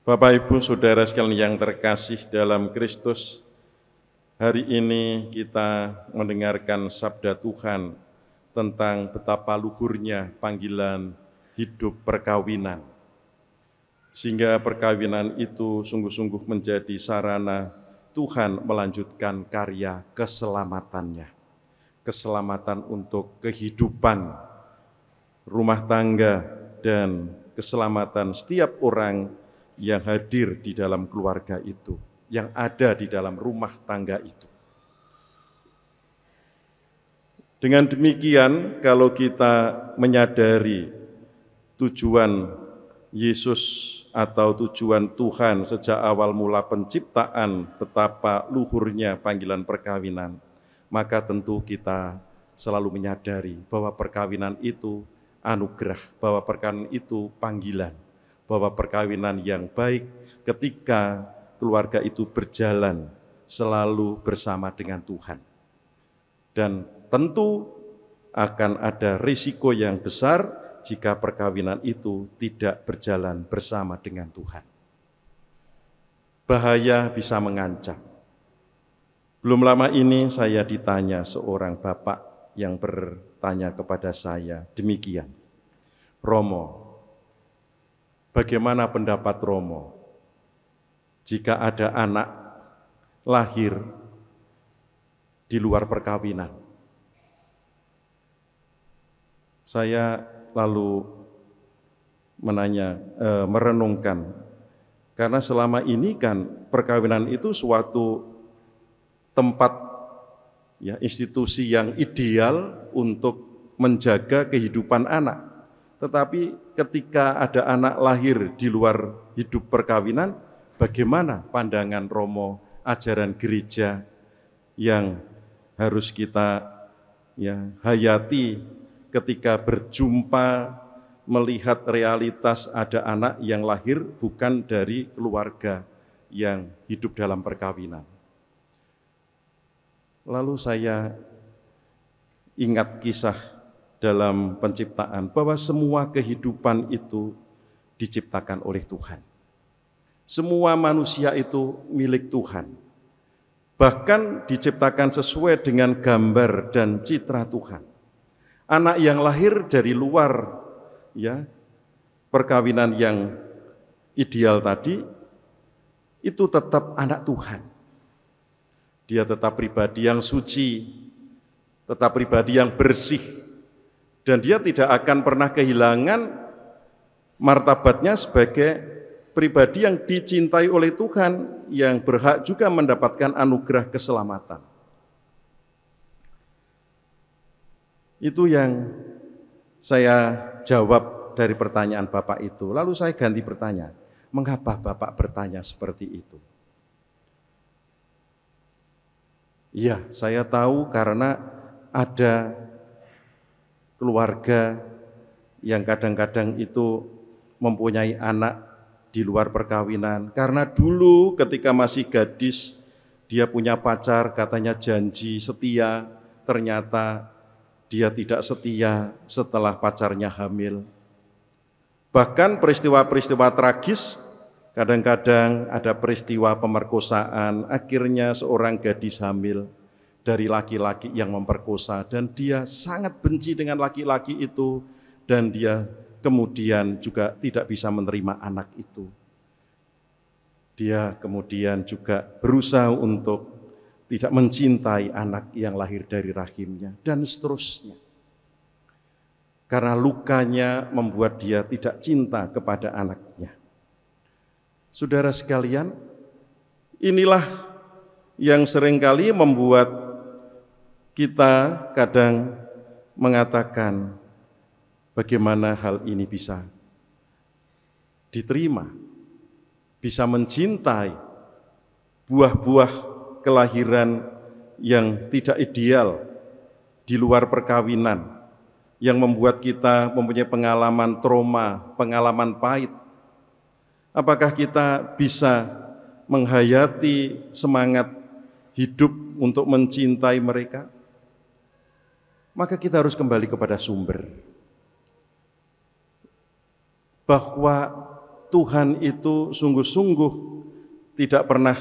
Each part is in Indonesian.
Bapak, Ibu, Saudara sekalian yang terkasih dalam Kristus, hari ini kita mendengarkan sabda Tuhan tentang betapa luhurnya panggilan hidup perkawinan. Sehingga perkawinan itu sungguh-sungguh menjadi sarana Tuhan melanjutkan karya keselamatannya. Keselamatan untuk kehidupan rumah tangga dan keselamatan setiap orang yang hadir di dalam keluarga itu, yang ada di dalam rumah tangga itu. Dengan demikian, kalau kita menyadari tujuan Yesus atau tujuan Tuhan sejak awal mula penciptaan, betapa luhurnya panggilan perkawinan, maka tentu kita selalu menyadari bahwa perkawinan itu anugerah, bahwa perkawinan itu panggilan, bahwa perkawinan yang baik ketika keluarga itu berjalan selalu bersama dengan Tuhan. Dan tentu akan ada risiko yang besar jika perkawinan itu tidak berjalan bersama dengan Tuhan. Bahaya bisa mengancam. Belum lama ini saya ditanya seorang bapak yang bertanya kepada saya demikian, "Romo, bagaimana pendapat Romo jika ada anak lahir di luar perkawinan?" Saya lalu merenungkan, karena selama ini kan perkawinan itu suatu tempat, ya, institusi yang ideal untuk menjaga kehidupan anak. Tetapi ketika ada anak lahir di luar hidup perkawinan, bagaimana pandangan Romo, ajaran gereja yang harus kita hayati ketika berjumpa melihat realitas ada anak yang lahir bukan dari keluarga yang hidup dalam perkawinan. Lalu saya ingat kisah dalam penciptaan bahwa semua kehidupan itu diciptakan oleh Tuhan. Semua manusia itu milik Tuhan. Bahkan diciptakan sesuai dengan gambar dan citra Tuhan. Anak yang lahir dari luar perkawinan yang ideal tadi itu tetap anak Tuhan. Dia tetap pribadi yang suci, tetap pribadi yang bersih, dan dia tidak akan pernah kehilangan martabatnya sebagai pribadi yang dicintai oleh Tuhan, yang berhak juga mendapatkan anugerah keselamatan. Itu yang saya jawab dari pertanyaan Bapak itu. Lalu saya ganti pertanyaan, mengapa Bapak bertanya seperti itu? Iya, saya tahu karena ada keluarga yang kadang-kadang itu mempunyai anak di luar perkawinan. Karena dulu ketika masih gadis, dia punya pacar, katanya janji setia, ternyata dia tidak setia setelah pacarnya hamil. Bahkan peristiwa-peristiwa tragis, kadang-kadang ada peristiwa pemerkosaan, akhirnya seorang gadis hamil dari laki-laki yang memperkosa, dan dia sangat benci dengan laki-laki itu, dan dia kemudian juga tidak bisa menerima anak itu. Dia kemudian juga berusaha untuk tidak mencintai anak yang lahir dari rahimnya, dan seterusnya. Karena lukanya membuat dia tidak cinta kepada anaknya. Saudara sekalian, inilah yang seringkali membuat kita kadang mengatakan, bagaimana hal ini bisa diterima, bisa mencintai buah-buah kelahiran yang tidak ideal di luar perkawinan, yang membuat kita mempunyai pengalaman trauma, pengalaman pahit. Apakah kita bisa menghayati semangat hidup untuk mencintai mereka? Maka kita harus kembali kepada sumber. Bahwa Tuhan itu sungguh-sungguh tidak pernah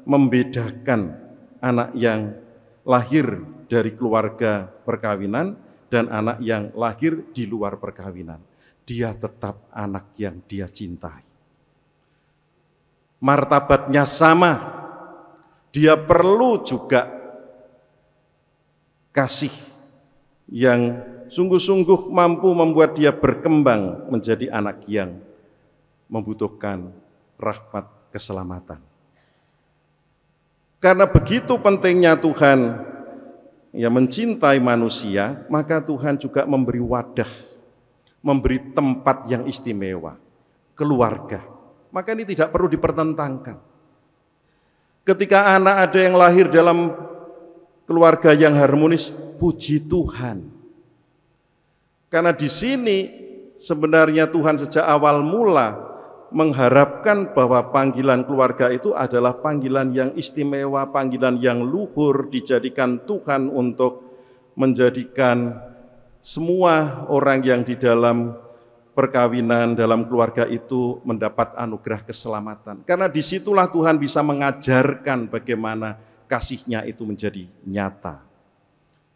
membedakan anak yang lahir dari keluarga perkawinan dan anak yang lahir di luar perkawinan. Dia tetap anak yang dia cintai. Martabatnya sama. Dia perlu juga kasih yang sungguh-sungguh mampu membuat dia berkembang menjadi anak yang membutuhkan rahmat keselamatan. Karena begitu pentingnya Tuhan mencintai manusia, maka Tuhan juga memberi wadah, memberi tempat yang istimewa, keluarga. Maka ini tidak perlu dipertentangkan. Ketika anak ada yang lahir dalam keluarga yang harmonis, puji Tuhan. Karena di sini sebenarnya Tuhan sejak awal mula mengharapkan bahwa panggilan keluarga itu adalah panggilan yang istimewa, panggilan yang luhur, dijadikan Tuhan untuk menjadikan semua orang yang di dalam perkawinan, dalam keluarga itu mendapat anugerah keselamatan. Karena disitulah Tuhan bisa mengajarkan bagaimana kasih-Nya itu menjadi nyata.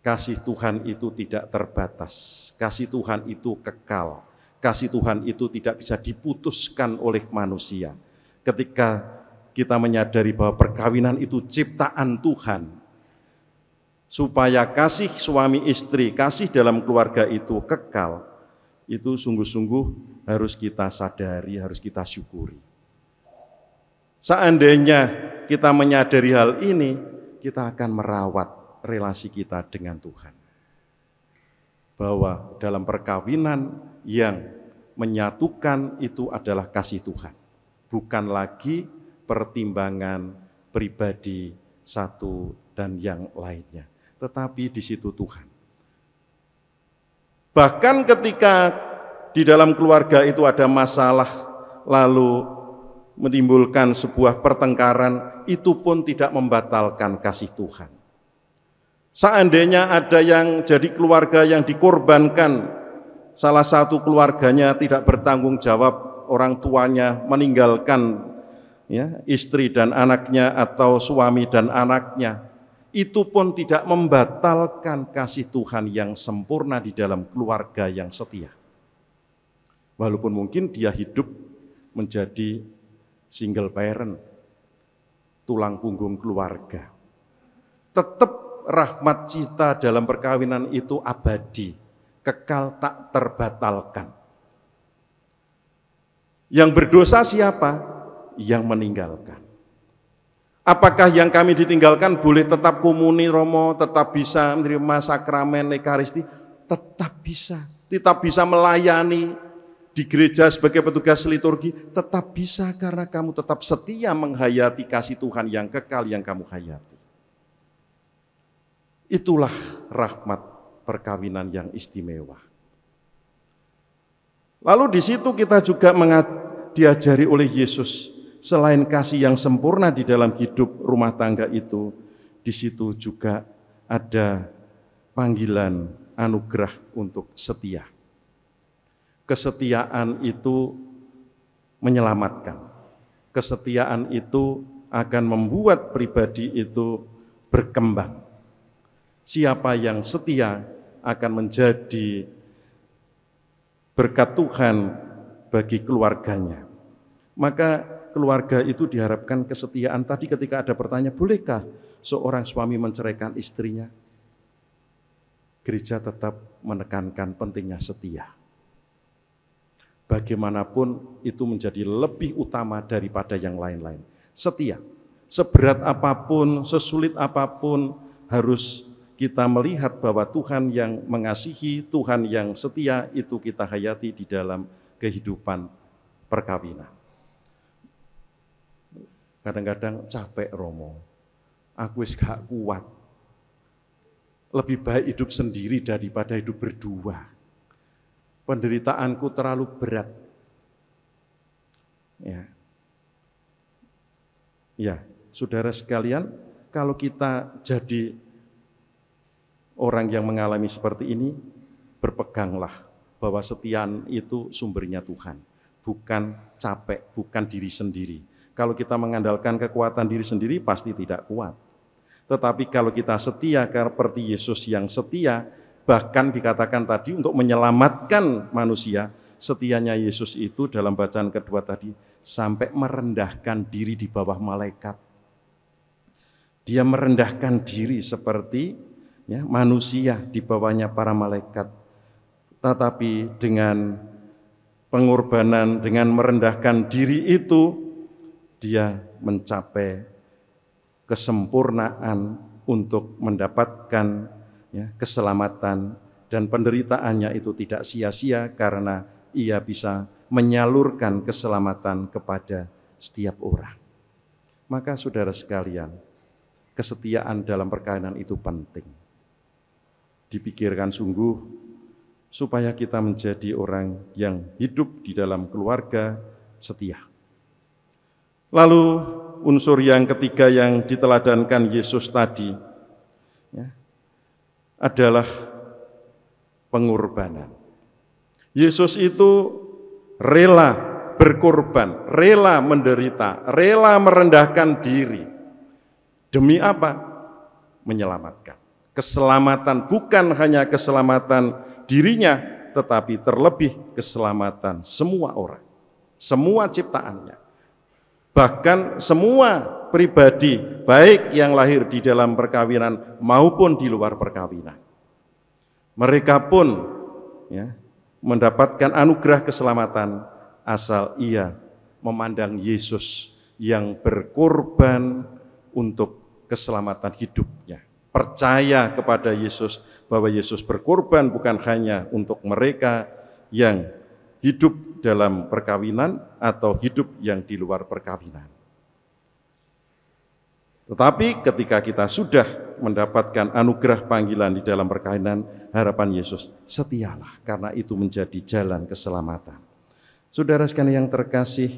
Kasih Tuhan itu tidak terbatas, kasih Tuhan itu kekal, kasih Tuhan itu tidak bisa diputuskan oleh manusia. Ketika kita menyadari bahwa perkawinan itu ciptaan Tuhan, supaya kasih suami istri, kasih dalam keluarga itu kekal, itu sungguh-sungguh harus kita sadari, harus kita syukuri. Seandainya kita menyadari hal ini, kita akan merawat relasi kita dengan Tuhan. Bahwa dalam perkawinan yang menyatukan itu adalah kasih Tuhan. Bukan lagi pertimbangan pribadi satu dan yang lainnya. Tetapi di situ Tuhan. Bahkan ketika di dalam keluarga itu ada masalah, lalu menimbulkan sebuah pertengkaran, itu pun tidak membatalkan kasih Tuhan. Seandainya ada yang jadi keluarga yang dikorbankan, salah satu keluarganya tidak bertanggung jawab, orang tuanya meninggalkan istri dan anaknya atau suami dan anaknya, itu pun tidak membatalkan kasih Tuhan yang sempurna di dalam keluarga yang setia. Walaupun mungkin dia hidup menjadi single parent, tulang punggung keluarga, tetap rahmat cita dalam perkawinan itu abadi, kekal tak terbatalkan. Yang berdosa siapa? Yang meninggalkan. Apakah yang kami ditinggalkan boleh tetap komuni romo, tetap bisa menerima sakramen ekaristi? Tetap bisa. Tetap bisa melayani di gereja sebagai petugas liturgi? Tetap bisa karena kamu tetap setia menghayati kasih Tuhan yang kekal yang kamu hayati. Itulah rahmat perkawinan yang istimewa. Lalu di situ kita juga diajari oleh Yesus, selain kasih yang sempurna di dalam hidup rumah tangga itu, di situ juga ada panggilan anugerah untuk setia. Kesetiaan itu menyelamatkan. Kesetiaan itu akan membuat pribadi itu berkembang. Siapa yang setia akan menjadi berkat Tuhan bagi keluarganya. Maka keluarga itu diharapkan kesetiaan. Tadi ketika ada pertanyaan, bolehkah seorang suami menceraikan istrinya? Gereja tetap menekankan pentingnya setia. Bagaimanapun itu menjadi lebih utama daripada yang lain-lain. Setia, seberat apapun, sesulit apapun, harus kita melihat bahwa Tuhan yang mengasihi, Tuhan yang setia itu kita hayati di dalam kehidupan perkawinan. Kadang-kadang capek romo, aku wis gak kuat. Lebih baik hidup sendiri daripada hidup berdua. Penderitaanku terlalu berat. Ya, saudara sekalian, kalau kita jadi orang yang mengalami seperti ini, berpeganglah bahwa setiaan itu sumbernya Tuhan. bukan capek, bukan diri sendiri. Kalau kita mengandalkan kekuatan diri sendiri pasti tidak kuat. Tetapi kalau kita setia seperti Yesus yang setia, bahkan dikatakan tadi untuk menyelamatkan manusia, setianya Yesus itu dalam bacaan kedua tadi sampai merendahkan diri di bawah malaikat. Dia merendahkan diri seperti manusia di bawahnya para malaikat. Tetapi dengan pengorbanan, dengan merendahkan diri itu, dia mencapai kesempurnaan untuk mendapatkan keselamatan, dan penderitaannya itu tidak sia-sia karena ia bisa menyalurkan keselamatan kepada setiap orang. Maka saudara sekalian, kesetiaan dalam perkawinan itu penting. Dipikirkan sungguh supaya kita menjadi orang yang hidup di dalam keluarga setia. Lalu unsur yang ketiga yang diteladankan Yesus tadi adalah pengorbanan. Yesus itu rela berkorban, rela menderita, rela merendahkan diri. Demi apa? Menyelamatkan. Keselamatan bukan hanya keselamatan dirinya, tetapi terlebih keselamatan semua orang, semua ciptaannya. Bahkan semua pribadi, baik yang lahir di dalam perkawinan maupun di luar perkawinan. Mereka pun mendapatkan anugerah keselamatan asal ia memandang Yesus yang berkorban untuk keselamatan hidupnya. Percaya kepada Yesus bahwa Yesus berkorban bukan hanya untuk mereka yang hidup dalam perkawinan atau hidup yang di luar perkawinan. Tetapi ketika kita sudah mendapatkan anugerah panggilan di dalam perkawinan, harapan Yesus, setialah, karena itu menjadi jalan keselamatan. Saudara sekalian yang terkasih,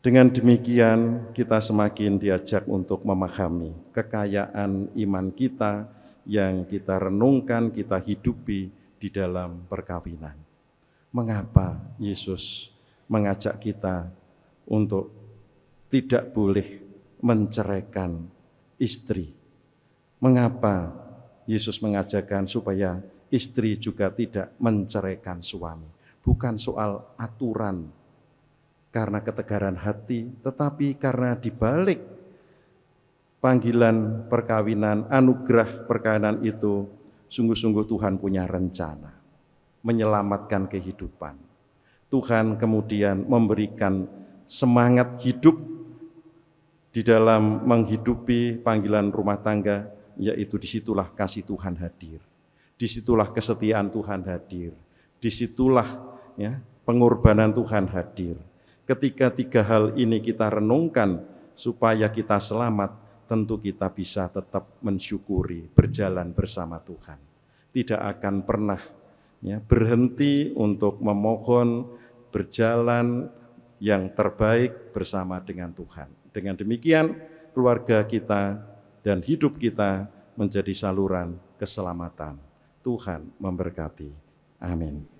dengan demikian kita semakin diajak untuk memahami kekayaan iman kita yang kita renungkan, kita hidupi di dalam perkawinan. Mengapa Yesus mengajak kita untuk tidak boleh menceraikan istri? Mengapa Yesus mengajarkan supaya istri juga tidak menceraikan suami? Bukan soal aturan karena ketegaran hati, tetapi karena di balik panggilan perkawinan, anugerah perkawinan itu, sungguh-sungguh Tuhan punya rencana menyelamatkan kehidupan. Tuhan kemudian memberikan semangat hidup di dalam menghidupi panggilan rumah tangga, yaitu disitulah kasih Tuhan hadir, disitulah kesetiaan Tuhan hadir, disitulah pengorbanan Tuhan hadir. Ketika tiga hal ini kita renungkan supaya kita selamat, tentu kita bisa tetap mensyukuri berjalan bersama Tuhan. Tidak akan pernah berhenti untuk memohon berjalan yang terbaik bersama dengan Tuhan. Dengan demikian keluarga kita dan hidup kita menjadi saluran keselamatan. Tuhan memberkati. Amin.